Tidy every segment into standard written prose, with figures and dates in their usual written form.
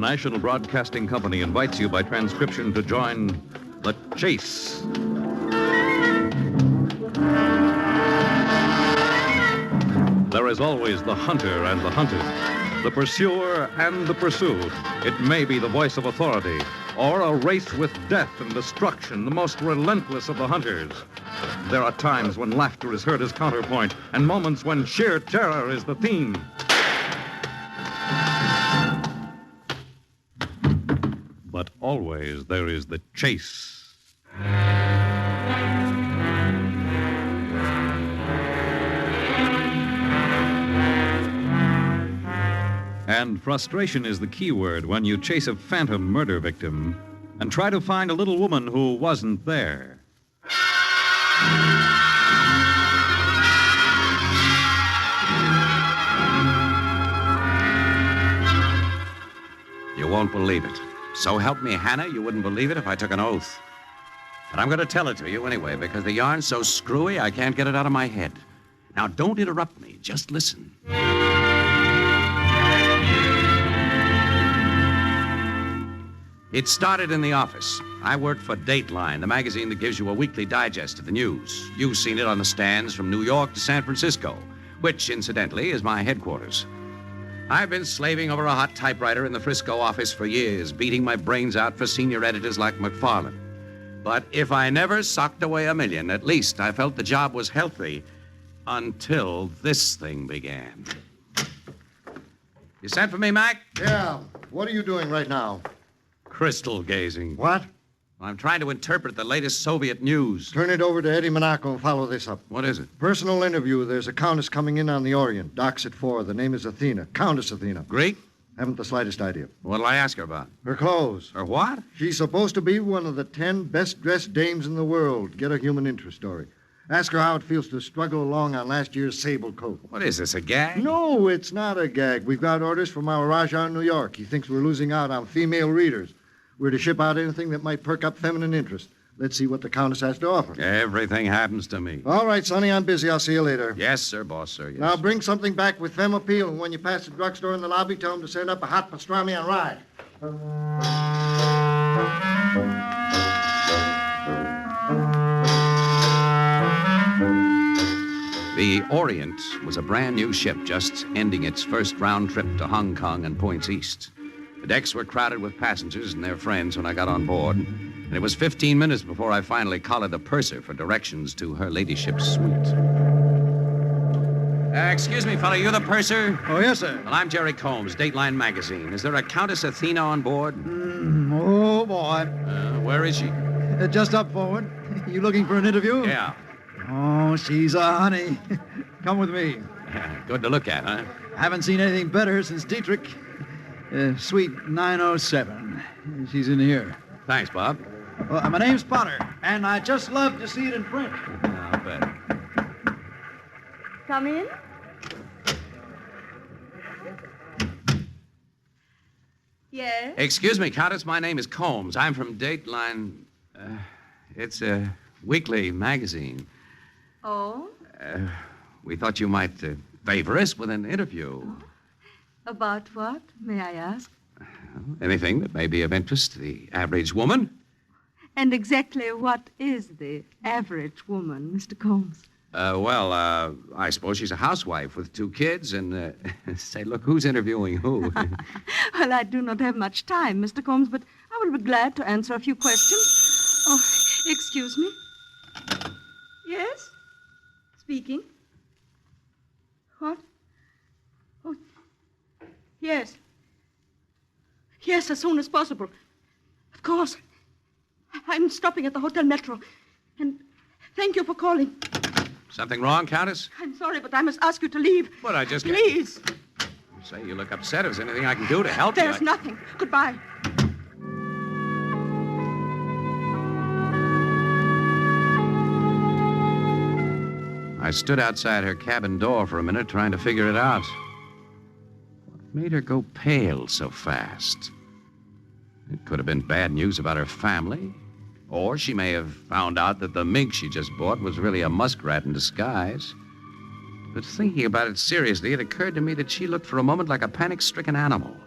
National Broadcasting Company invites you by transcription to join The Chase. There is always the hunter and the hunted, the pursuer and the pursued. It may be the voice of authority, or a race with death and destruction, the most relentless of the hunters. There are times when laughter is heard as counterpoint, and moments when sheer terror is the theme. But always there is the chase. And frustration is the key word when you chase a phantom murder victim and try to find a little woman who wasn't there. You won't believe it. So help me, Hannah, you wouldn't believe it if I took an oath. But I'm going to tell it to you anyway, because the yarn's so screwy I can't get it out of my head. Now, don't interrupt me. Just listen. It started in the office. I worked for Dateline, the magazine that gives you a weekly digest of the news. You've seen it on the stands from New York to San Francisco, which, incidentally, is my headquarters. I've been slaving over a hot typewriter in the Frisco office for years, beating my brains out for senior editors like McFarlane. But if I never socked away $1 million, at least I felt the job was healthy until this thing began. You sent for me, Mac? Yeah. What are you doing right now? Crystal gazing. What? I'm trying to interpret the latest Soviet news. Turn it over to Eddie Monaco and follow this up. What is it? Personal interview. There's a countess coming in on the Orient. Docks at 4. The name is Athena. Countess Athena. Greek? Haven't the slightest idea. What'll I ask her about? Her clothes. Her what? She's supposed to be one of the 10 best-dressed dames in the world. Get a human interest story. Ask her how it feels to struggle along on last year's sable coat. What is this, a gag? No, it's not a gag. We've got orders from our Rajah in New York. He thinks we're losing out on female readers. We're to ship out anything that might perk up feminine interest. Let's see what the Countess has to offer. Everything happens to me. All right, Sonny, I'm busy. I'll see you later. Yes, sir, boss, sir. Yes. Now bring something back with femme appeal, and when you pass the drugstore in the lobby, tell them to send up a hot pastrami on rye. The Orient was a brand new ship just ending its first round trip to Hong Kong and points east. The decks were crowded with passengers and their friends when I got on board, and it was 15 minutes before I finally collared the purser for directions to her ladyship's suite. Excuse me, fella, you're the purser? Oh, yes, sir. Well, I'm Jerry Combs, Dateline Magazine. Is there a Countess Athena on board? Oh, boy. Where is she? Just up forward. You looking for an interview? Yeah. Oh, she's a honey. Come with me. Good to look at, huh? Haven't seen anything better since Dietrich. Suite 907. She's in here. Thanks, Bob. Well, my name's Potter, and I just love to see it in print. I'll bet. Come in. Yes? Excuse me, Countess. My name is Combs. I'm from Dateline. It's a weekly magazine. Oh? We thought you might favor us with an interview. About what, may I ask? Anything that may be of interest to the average woman. And exactly what is the average woman, Mr. Combs? I suppose she's a housewife with 2 kids and, say, look, who's interviewing who? Well, I do not have much time, Mr. Combs, but I will be glad to answer a few questions. Oh, excuse me. Yes? Speaking. What? Oh, yes. Yes, as soon as possible. Of course. I'm stopping at the Hotel Metro. And thank you for calling. Something wrong, Countess? I'm sorry, but I must ask you to leave. But I just... Please. Say, you look upset. Is there anything I can do to help you? There's nothing. Goodbye. I stood outside her cabin door for a minute trying to figure it out. What made her go pale so fast? It could have been bad news about her family. Or she may have found out that the mink she just bought was really a muskrat in disguise. But thinking about it seriously, it occurred to me that she looked for a moment like a panic-stricken animal.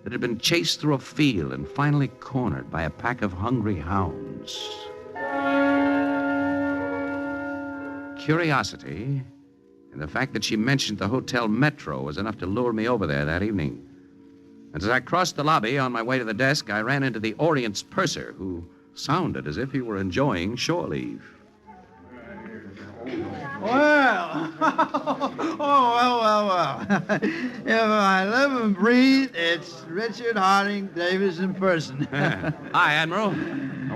that had been chased through a field and finally cornered by a pack of hungry hounds. Curiosity and the fact that she mentioned the Hotel Metro was enough to lure me over there that evening. And as I crossed the lobby on my way to the desk, I ran into the Orient's purser, who sounded as if he were enjoying shore leave. Well, well. If I live and breathe, it's Richard Harding Davis in person. Hi, Admiral.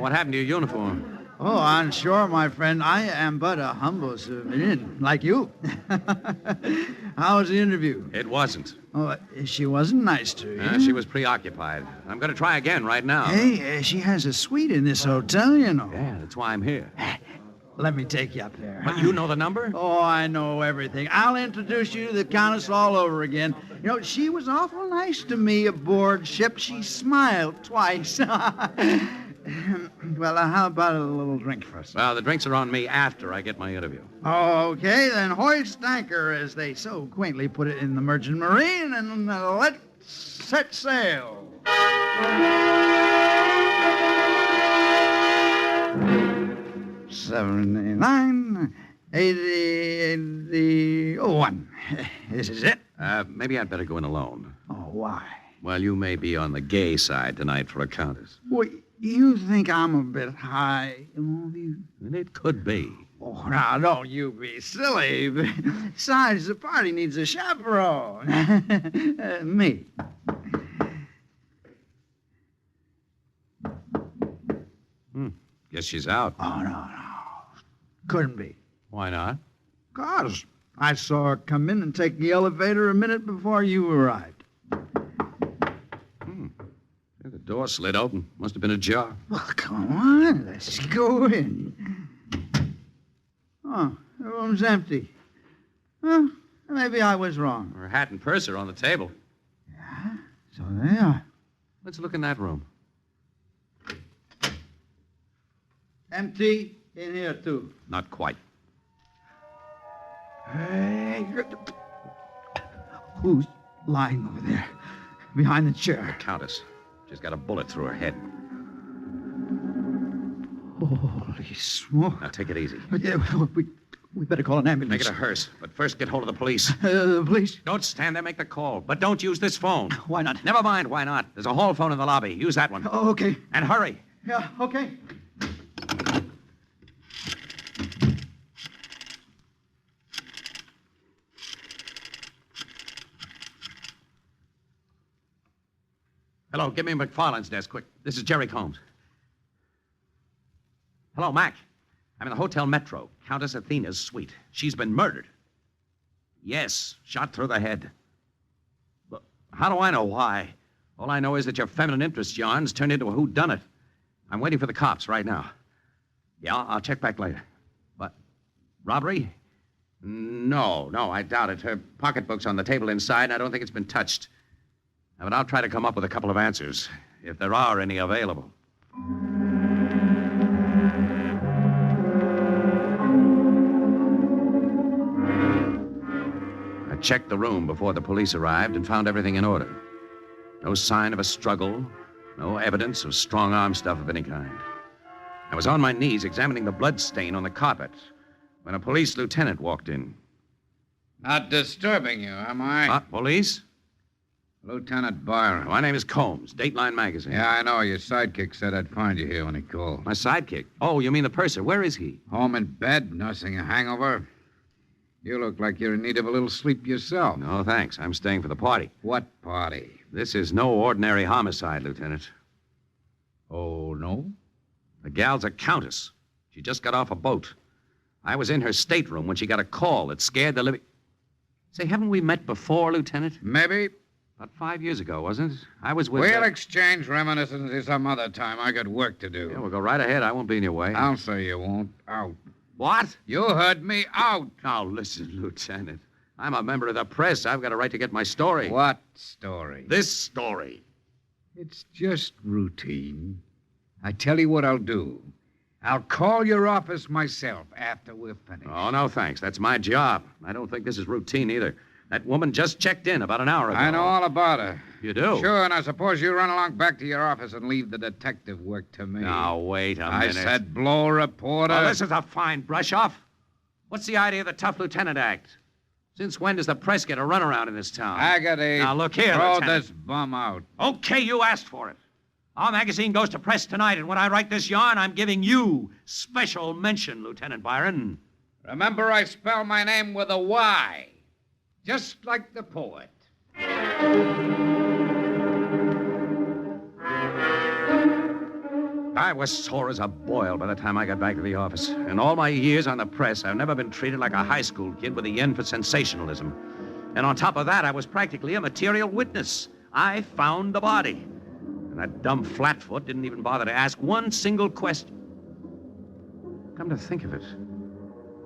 What happened to your uniform? Oh, on shore, my friend, I am but a humble civilian, like you. How was the interview? It wasn't. Oh, she wasn't nice to you. She was preoccupied. I'm going to try again right now. Hey, she has a suite in this hotel, you know. Yeah, that's why I'm here. Let me take you up there. But you know the number? Oh, I know everything. I'll introduce you to the Countess all over again. You know, she was awful nice to me aboard ship. She smiled twice. Well, how about a little drink first? Well, the drinks are on me after I get my interview. Okay, then hoist anchor, as they so quaintly put it in the Merchant Marine, and let's set sail. 79, 81. This is it. Maybe I'd better go in alone. Oh, why? Well, you may be on the gay side tonight for a countess. Well, you think I'm a bit high? And it could be. Oh, now, don't you be silly. Besides, the party needs a chaperone. Me. Guess she's out. Oh, no. Couldn't be. Why not? 'Cause I saw her come in and take the elevator a minute before you arrived. The door slid open. Must have been ajar. Well, come on. Let's go in. Oh, the room's empty. Well, maybe I was wrong. Her hat and purse are on the table. Yeah, so they are. Let's look in that room. Empty in here, too. Not quite. Hey, who's lying over there? Behind the chair. Countess. She's got a bullet through her head. Holy smoke. Now, take it easy. Yeah, we better call an ambulance. Make it a hearse, but first get hold of the police. The police? Don't stand there, make the call. But don't use this phone. Why not? Never mind, why not? There's a hall phone in the lobby. Use that one. Oh, okay. And hurry. Yeah, okay. Hello, give me McFarland's desk, quick. This is Jerry Combs. Hello, Mac. I'm in the Hotel Metro, Countess Athena's suite. She's been murdered. Yes, shot through the head. But how do I know why? All I know is that your feminine interest yarns turned into a whodunit. I'm waiting for the cops right now. Yeah, I'll check back later. But robbery? No, I doubt it. Her pocketbook's on the table inside, and I don't think it's been touched. But I'll try to come up with a couple of answers, if there are any available. I checked the room before the police arrived and found everything in order. No sign of a struggle, no evidence of strong-arm stuff of any kind. I was on my knees examining the blood stain on the carpet when a police lieutenant walked in. Not disturbing you, am I? Police? Lieutenant Byron. My name is Combs, Dateline Magazine. Yeah, I know. Your sidekick said I'd find you here when he called. My sidekick? Oh, you mean the purser. Where is he? Home in bed, nursing a hangover. You look like you're in need of a little sleep yourself. No, thanks. I'm staying for the party. What party? This is no ordinary homicide, Lieutenant. Oh, no? The gal's a countess. She just got off a boat. I was in her stateroom when she got a call that scared the living... Say, haven't we met before, Lieutenant? Maybe. About 5 years ago, wasn't it? I was with... We'll exchange reminiscences some other time. I got work to do. Yeah, we'll go right ahead. I won't be in your way. I'll say you won't. Out. What? You heard me. Out. Now, listen, Lieutenant. I'm a member of the press. I've got a right to get my story. What story? This story. It's just routine. I tell you what I'll do. I'll call your office myself after we're finished. Oh, no, thanks. That's my job. I don't think this is routine either. That woman just checked in about an hour ago. I know all about her. You do? Sure, now suppose you run along back to your office and leave the detective work to me. Now, wait a I minute. said blow, reporter. Oh, this is a fine brush-off. What's the idea of the Tough Lieutenant Act? Since when does the press get a runaround in this town? Agony. Now, look here, Throw Lieutenant. this bum out. Okay, you asked for it. Our magazine goes to press tonight, and when I write this yarn, I'm giving you special mention, Lieutenant Byron. Remember, I spell my name with a Y. Just like the poet. I was sore as a boil by the time I got back to the office. In all my years on the press, I've never been treated like a high school kid with a yen for sensationalism. And on top of that, I was practically a material witness. I found the body. And that dumb flatfoot didn't even bother to ask one single question. Come to think of it,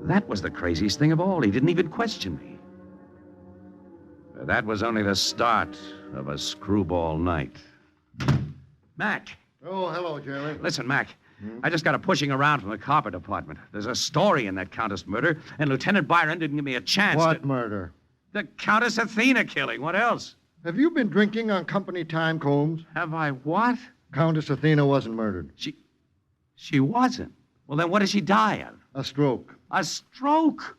that was the craziest thing of all. He didn't even question me. But that was only the start of a screwball night. Mac. Oh, hello, Jerry. Listen, Mac. I just got a pushing around from the carpet department. There's a story in that Countess murder, and Lieutenant Byron didn't give me a chance What murder? The Countess Athena killing. What else? Have you been drinking on company time, Combs? Have I what? Countess Athena wasn't murdered. She wasn't. Well, then what did she die of? A stroke. A stroke?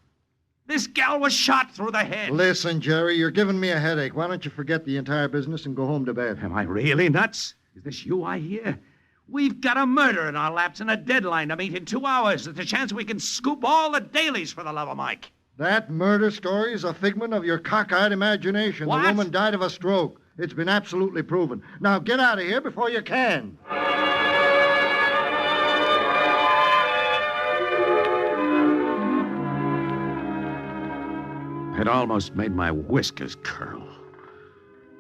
This gal was shot through the head. Listen, Jerry, you're giving me a headache. Why don't you forget the entire business and go home to bed? Am I really nuts? Is this you I hear? We've got a murder in our laps and a deadline to meet in 2 hours. There's a chance we can scoop all the dailies for the love of Mike. That murder story is a figment of your cockeyed imagination. What? The woman died of a stroke. It's been absolutely proven. Now get out of here before you can. It almost made my whiskers curl.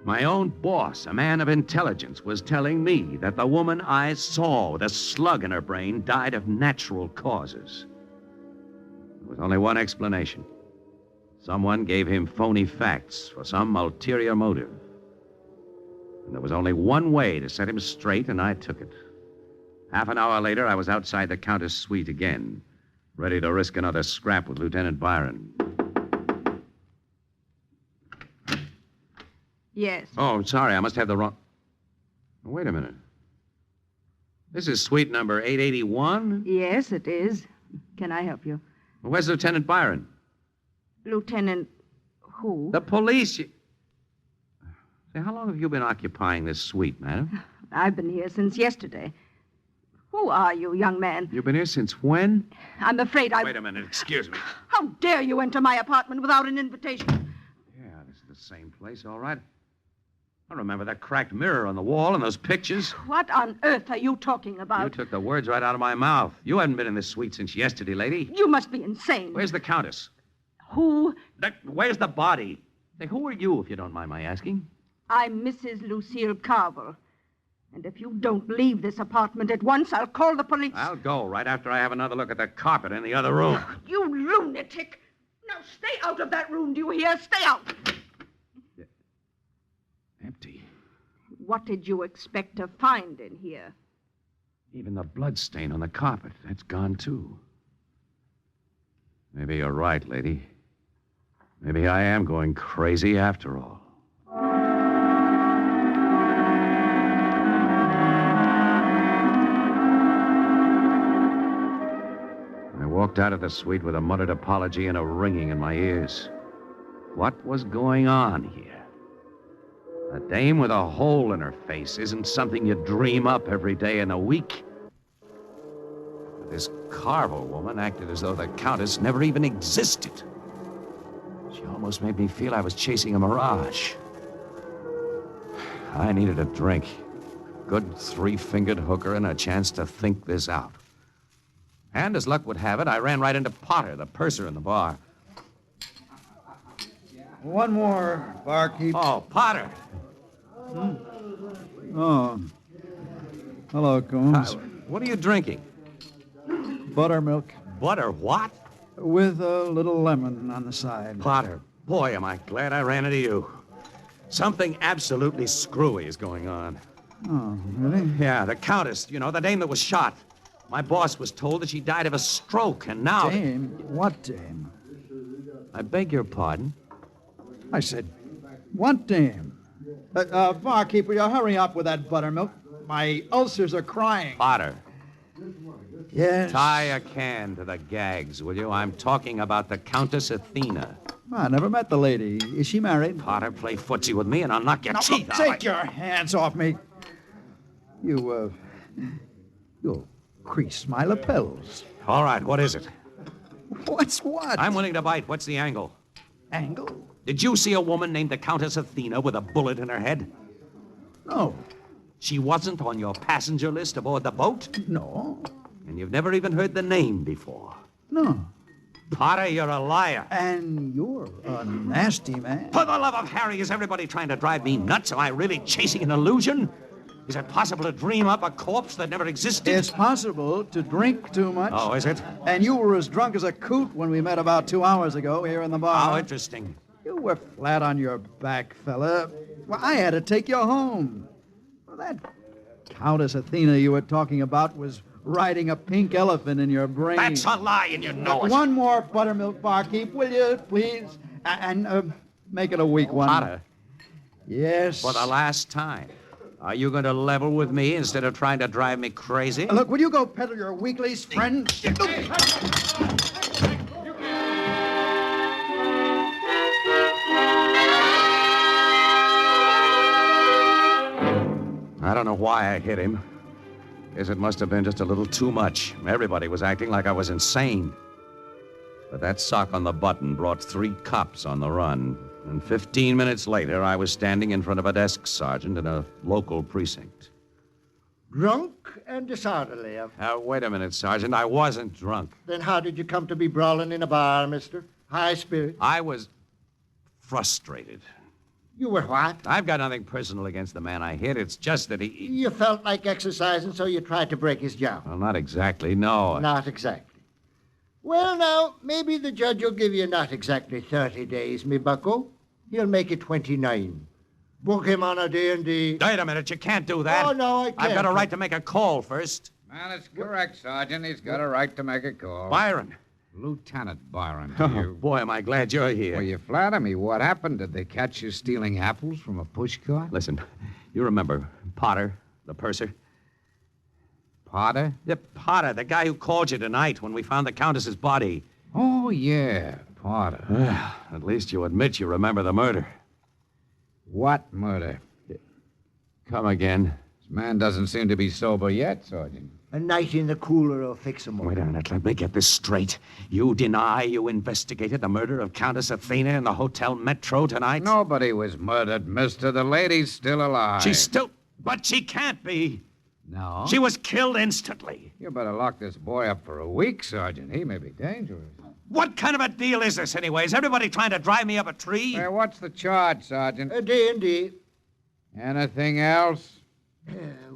My own boss, a man of intelligence, was telling me that the woman I saw with a slug in her brain died of natural causes. There was only one explanation. Someone gave him phony facts for some ulterior motive. And there was only one way to set him straight, and I took it. Half an hour later, I was outside the Countess' suite again, ready to risk another scrap with Lieutenant Byron. Yes. Oh, sorry, I must have the wrong... Wait a minute. This is suite number 881? Yes, it is. Can I help you? Where's Lieutenant Byron? Lieutenant who? The police. Say, how long have you been occupying this suite, madam? I've been here since yesterday. Who are you, young man? You've been here since when? I'm afraid I... Wait a minute, excuse me. How dare you enter my apartment without an invitation? Yeah, this is the same place, all right. I remember that cracked mirror on the wall and those pictures. What on earth are you talking about? You took the words right out of my mouth. You haven't been in this suite since yesterday, lady. You must be insane. Where's the Countess? Who? Where's the body? Say, who are you, if you don't mind my asking? I'm Mrs. Lucille Carver. And if you don't leave this apartment at once, I'll call the police. I'll go right after I have another look at the carpet in the other room. You lunatic! Now stay out of that room, do you hear? Stay out! Empty. What did you expect to find in here? Even the blood stain on the carpet, that's gone too. Maybe you're right, lady. Maybe I am going crazy after all. I walked out of the suite with a muttered apology and a ringing in my ears. What was going on here? A dame with a hole in her face isn't something you dream up every day in a week. But this Carver woman acted as though the Countess never even existed. She almost made me feel I was chasing a mirage. I needed a drink. Good three-fingered hooker and a chance to think this out. And as luck would have it, I ran right into Potter, the purser in the bar. One more, barkeep. Oh, Potter. Oh. Hello, Combs. What are you drinking? Buttermilk Butter what? with a little lemon on the side. Potter, boy, am I glad I ran into you. Something absolutely screwy is going on. Oh, really? Yeah, the Countess, you know, the dame that was shot. My boss was told that she died of a stroke, and now... Dame? What dame? I beg your pardon? I said, what to him? Barkeep, will you hurry up with that buttermilk? My ulcers are crying. Potter, Yes? tie a can to the gags, will you? I'm talking about the Countess Athena. I never met the lady. Is she married? Potter, play footsie with me and I'll knock your teeth out. Take your hands off me. You'll crease my lapels. All right, what is it? What's what? I'm willing to bite. What's the angle? Angle? Did you see a woman named the Countess Athena with a bullet in her head? No. She wasn't on your passenger list aboard the boat? No. And you've never even heard the name before? No. Potter, you're a liar. And you're a nasty man. For the love of Harry, is everybody trying to drive me nuts? Am I really chasing an illusion? Is it possible to dream up a corpse that never existed? It's possible to drink too much. Oh, is it? And you were as drunk as a coot when we met about 2 hours ago here in the bar. How interesting. You were flat on your back, fella. Well, I had to take you home. Well, that Countess Athena you were talking about was riding a pink elephant in your brain. That's a lie, and you know it. One more buttermilk, barkeep, will you, please? And make it a weak one. Potter, Yes. for the last time, are you going to level with me instead of trying to drive me crazy? Look, will you go peddle your weeklies, friend? I don't know why I hit him. Guess it must have been just a little too much. Everybody was acting like I was insane. But that sock on the button brought 3 cops on the run. And 15 minutes later, I was standing in front of a desk sergeant in a local precinct. Drunk and disorderly. Wait a minute, Sergeant. I wasn't drunk. Then how did you come to be brawling in a bar, mister? High spirit? I was frustrated. You were what? I've got nothing personal against the man I hit. It's just that he... You felt like exercising, so you tried to break his jaw. Well, not exactly, no. Not exactly. Well, now, maybe the judge will give you not exactly 30 days, me bucko. He'll make it 29. Book him on a D&D. Wait a minute, you can't do that. Oh, no, I can't. I've got a right to make a call first. Well, that's correct, Sergeant. He's got a right to make a call. Byron. Lieutenant Byron, to Oh, you. boy, am I glad you're here. Well, you flatter me. What happened? Did they catch you stealing apples from a pushcart? Listen, you remember Potter, the purser? Potter? Yeah, Potter, the guy who called you tonight when we found the Countess's body. Oh, yeah, Potter. At least you admit you remember the murder. What murder? Come again. This man doesn't seem to be sober yet, Sergeant. A night in the cooler will fix him up. Wait a minute, let me get this straight. You deny you investigated the murder of Countess Athena in the Hotel Metro tonight? Nobody was murdered, mister. The lady's still alive. She's still... But she can't be. No? She was killed instantly. You better lock this boy up for a week, Sergeant. He may be dangerous. What kind of a deal is this, anyway? Is everybody trying to drive me up a tree? Hey, what's the charge, Sergeant? A D&D. Anything else?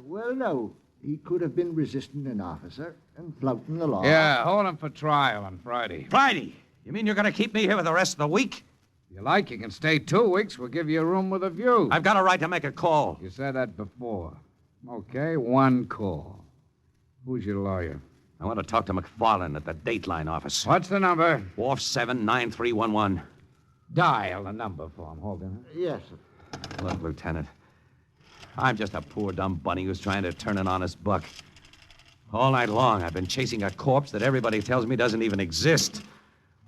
Well, no. He could have been resisting an officer and flouting the law. Yeah, hold him for trial on Friday. Friday? You mean you're going to keep me here for the rest of the week? If you like, you can stay 2 weeks. We'll give you a room with a view. I've got a right to make a call. You said that before. Okay, 1 call. Who's your lawyer? I want to talk to McFarlane at the Dateline office. What's the number? Wharf 79311. Dial the number for him. Hold on. Yes, sir. Look, Lieutenant, I'm just a poor, dumb bunny who's trying to turn an honest buck. All night long, I've been chasing a corpse that everybody tells me doesn't even exist.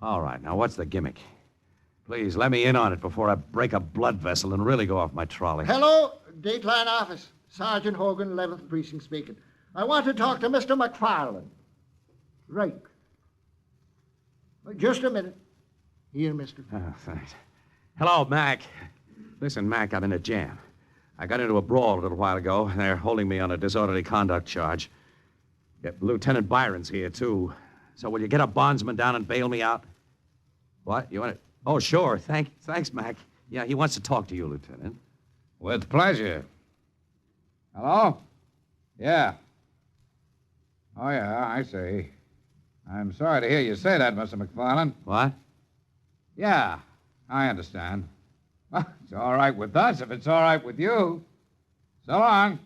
All right, now, what's the gimmick? Please, let me in on it before I break a blood vessel and really go off my trolley. Hello, Dateline office. Sergeant Hogan, 11th Precinct speaking. I want to talk to Mr. McFarlane. Right. Just a minute. Here, mister. Oh, thanks. Hello, Mac. Listen, Mac, I'm in a jam. I got into a brawl a little while ago, and they're holding me on a disorderly conduct charge. Yeah, Lieutenant Byron's here, too. So will you get a bondsman down and bail me out? What? You want to... Oh, sure. Thanks, Mac. Yeah, he wants to talk to you, Lieutenant. With pleasure. Hello? Yeah. Oh, yeah, I see. I'm sorry to hear you say that, Mr. McFarlane. What? Yeah, I understand. Well, it's all right with us if it's all right with you. So long.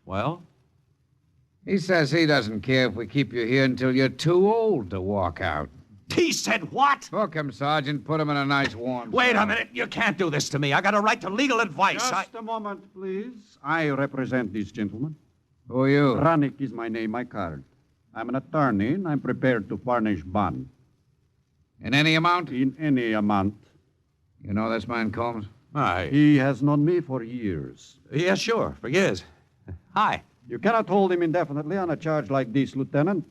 Well? He says he doesn't care if we keep you here until you're too old to walk out. He said what? Book him, Sergeant. Put him in a nice warm Wait cell. a minute. You can't do this to me. I got a right to legal advice. Just a moment, please. I represent this gentleman. Who are you? Ranik is my name, my card. I'm an attorney, and I'm prepared to furnish bond. In any amount? In any amount. You know this man, Combs? Hi. He has known me for years. Yeah, sure. For years. Hi. You cannot hold him indefinitely on a charge like this, Lieutenant.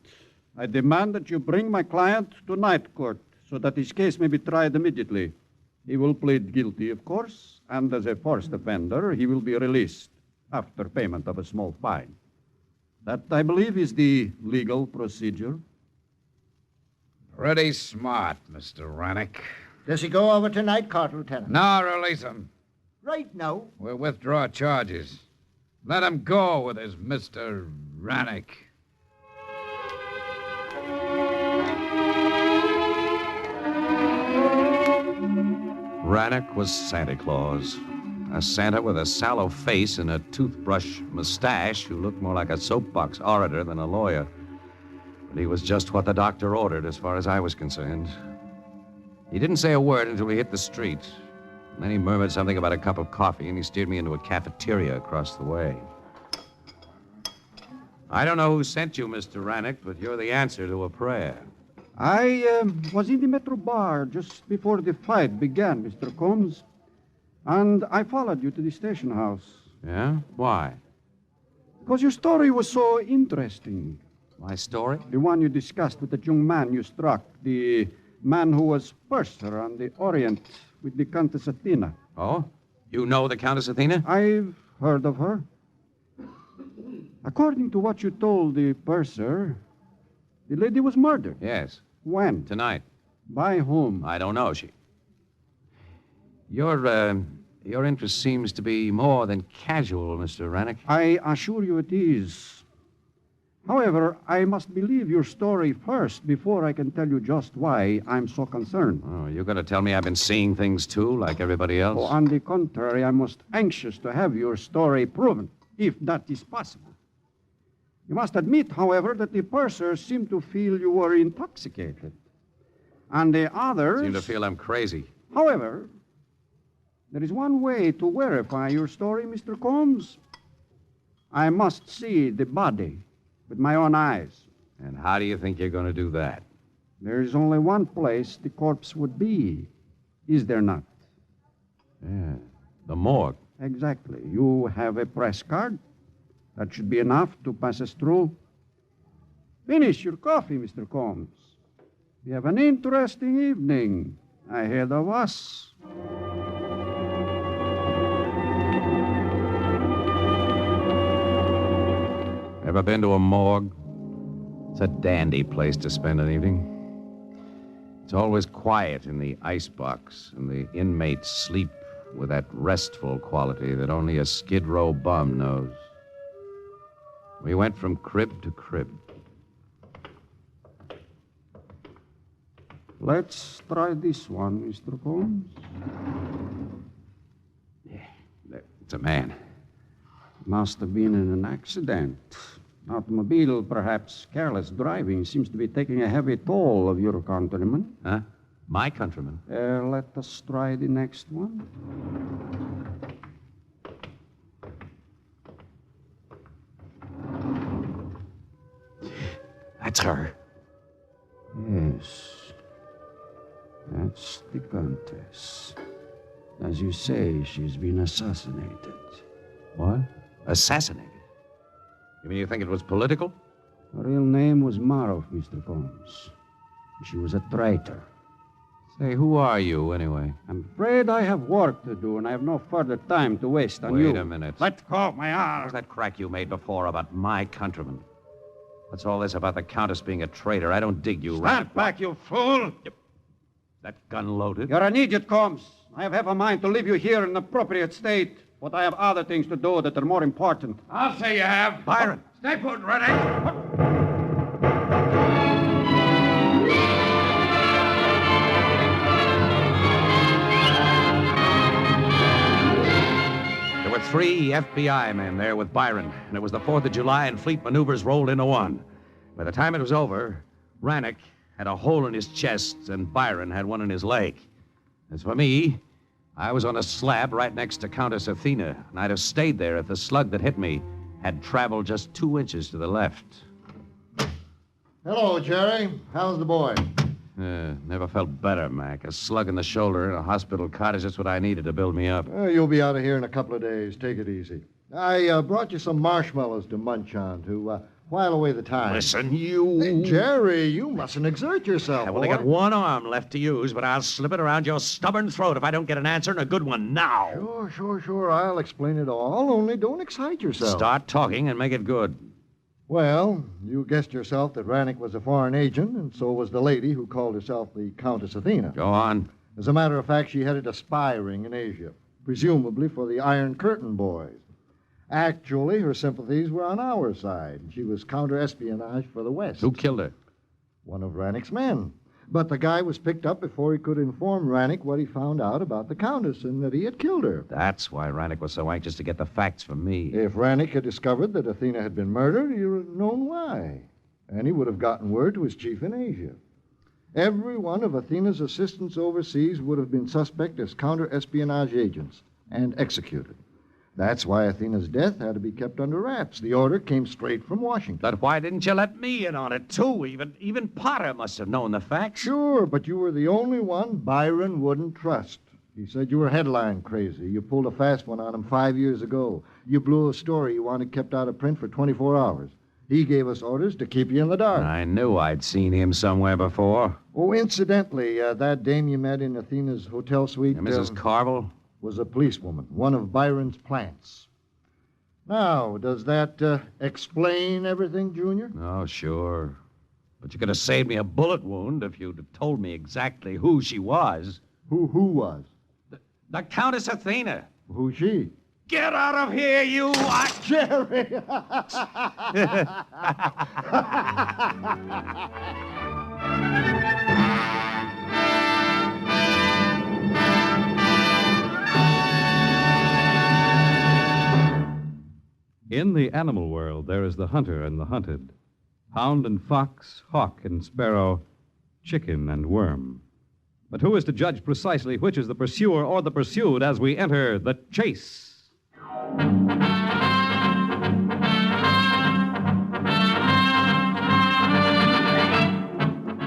I demand that you bring my client to night court so that his case may be tried immediately. He will plead guilty, of course, and as a first offender, he will be released after payment of a small fine. That, I believe, is the legal procedure. Pretty smart, Mr. Rannick. Does he go over to night court, Lieutenant? Now release him. Right now. We'll withdraw charges. Let him go with his Mr. Rannick. Rannick was Santa Claus. A Santa with a sallow face and a toothbrush mustache who looked more like a soapbox orator than a lawyer. But he was just what the doctor ordered as far as I was concerned. He didn't say a word until we hit the street. And then he murmured something about a cup of coffee, and he steered me into a cafeteria across the way. I don't know who sent you, Mr. Rannick, but you're the answer to a prayer. I was in the Metro Bar just before the fight began, Mr. Combs. And I followed you to the station house. Yeah? Why? Because your story was so interesting. My story? The one you discussed with the young man you struck. The man who was purser on the Orient with the Countess Athena. Oh? You know the Countess Athena? I've heard of her. According to what you told the purser, the lady was murdered. Yes. When? Tonight. By whom? I don't know. Your interest seems to be more than casual, Mr. Rannick. I assure you it is. However, I must believe your story first before I can tell you just why I'm so concerned. Oh, you're going to tell me I've been seeing things, too, like everybody else? Oh, on the contrary, I'm most anxious to have your story proven, if that is possible. You must admit, however, that the pursers seem to feel you were intoxicated. And the others... Seem to feel I'm crazy. However, there is one way to verify your story, Mr. Combs. I must see the body with my own eyes. And how do you think you're going to do that? There is only one place the corpse would be, is there not? Yeah, the morgue. Exactly. You have a press card. That should be enough to pass us through. Finish your coffee, Mr. Combs. We have an interesting evening ahead of us. Ever been to a morgue? It's a dandy place to spend an evening. It's always quiet in the icebox, and the inmates sleep with that restful quality that only a Skid Row bum knows. We went from crib to crib. Let's try this one, Mr. Combs. Yeah, it's a man. Must have been in an accident. Automobile, perhaps careless driving, seems to be taking a heavy toll of your countrymen. Huh? My countryman. Let us try the next one. That's her. Yes. That's the Countess. As you say, she's been assassinated. What? Assassinated? You mean you think it was political? Her real name was Marov, Mr. Combs. She was a traitor. Say, who are you, anyway? I'm afraid I have work to do, and I have no further time to waste on you. Wait a minute. Let go of my What arm. was that crack you made before about my countryman? What's all this about the Countess being a traitor? I don't dig you, Stand back, you fool! That gun loaded? You're an idiot, Combs. I have half a mind to leave you here in an appropriate state, but I have other things to do that are more important. I'll say you have. Byron! Stay put, Rannick. There were 3 FBI men there with Byron, and it was the 4th of July, and fleet maneuvers rolled into one. By the time it was over, Rannick, had a hole in his chest, and Byron had one in his leg. As for me, I was on a slab right next to Countess Athena, and I'd have stayed there if the slug that hit me had traveled just 2 inches to the left. Hello, Jerry. How's the boy? Never felt better, Mac. A slug in the shoulder in a hospital cot is just what I needed to build me up. You'll be out of here in a couple of days. Take it easy. I brought you some marshmallows to munch on to while away the time. Listen, you... Hey, Jerry, you mustn't exert yourself. I've only got one arm left to use, but I'll slip it around your stubborn throat if I don't get an answer and a good one now. Sure. I'll explain it all. Only don't excite yourself. Start talking and make it good. Well, you guessed yourself that Rannick was a foreign agent, and so was the lady who called herself the Countess Athena. Go on. As a matter of fact, she headed a spy ring in Asia, presumably for the Iron Curtain boys. Actually, her sympathies were on our side. She was counter-espionage for the West. Who killed her? One of Rannick's men. But the guy was picked up before he could inform Rannick what he found out about the Countess and that he had killed her. That's why Rannick was so anxious to get the facts from me. If Rannick had discovered that Athena had been murdered, he would have known why. And he would have gotten word to his chief in Asia. Every one of Athena's assistants overseas would have been suspect as counter-espionage agents and executed. That's why Athena's death had to be kept under wraps. The order came straight from Washington. But why didn't you let me in on it, too? Even Potter must have known the facts. Sure, but you were the only one Byron wouldn't trust. He said you were headline crazy. You pulled a fast one on him 5 years ago. You blew a story you wanted kept out of print for 24 hours. He gave us orders to keep you in the dark. I knew I'd seen him somewhere before. Oh, incidentally, that dame you met in Athena's hotel suite... Mrs. Carville? Was a policewoman, one of Byron's plants. Now, does that explain everything, Junior? Oh, sure. But you could have saved me a bullet wound if you'd have told me exactly who she was. Who was? The Countess Athena. Who's she? Get out of here, you... Jerry! In the animal world, there is the hunter and the hunted, hound and fox, hawk and sparrow, chicken and worm. But who is to judge precisely which is the pursuer or the pursued as we enter the chase?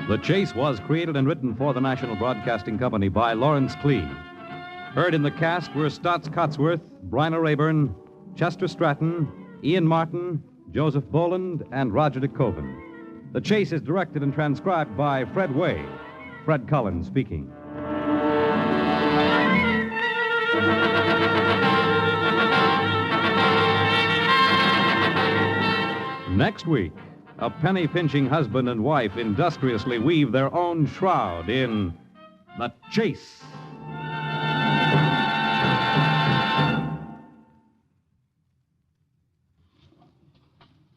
The Chase was created and written for the National Broadcasting Company by Lawrence Clee. Heard in the cast were Stotts Cotsworth, Bryna Rayburn, Chester Stratton, Ian Martin, Joseph Boland, and Roger DeCoven. The Chase is directed and transcribed by Fred Way. Fred Collins speaking. Next week, a penny-pinching husband and wife industriously weave their own shroud in The Chase.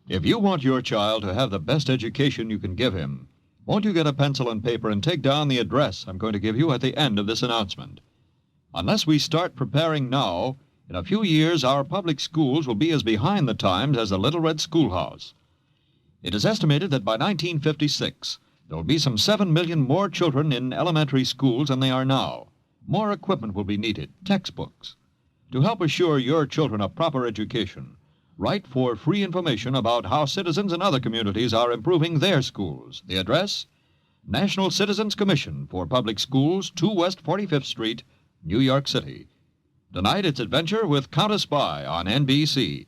If you want your child to have the best education you can give him, won't you get a pencil and paper and take down the address I'm going to give you at the end of this announcement? Unless we start preparing now, in a few years our public schools will be as behind the times as the Little Red Schoolhouse. It is estimated that by 1956, there will be some 7 million more children in elementary schools than they are now. More equipment will be needed, textbooks. To help assure your children a proper education, write for free information about how citizens in other communities are improving their schools. The address? National Citizens Commission for Public Schools, 2 West 45th Street, New York City. Tonight, it's Adventure with Countess Spy on NBC.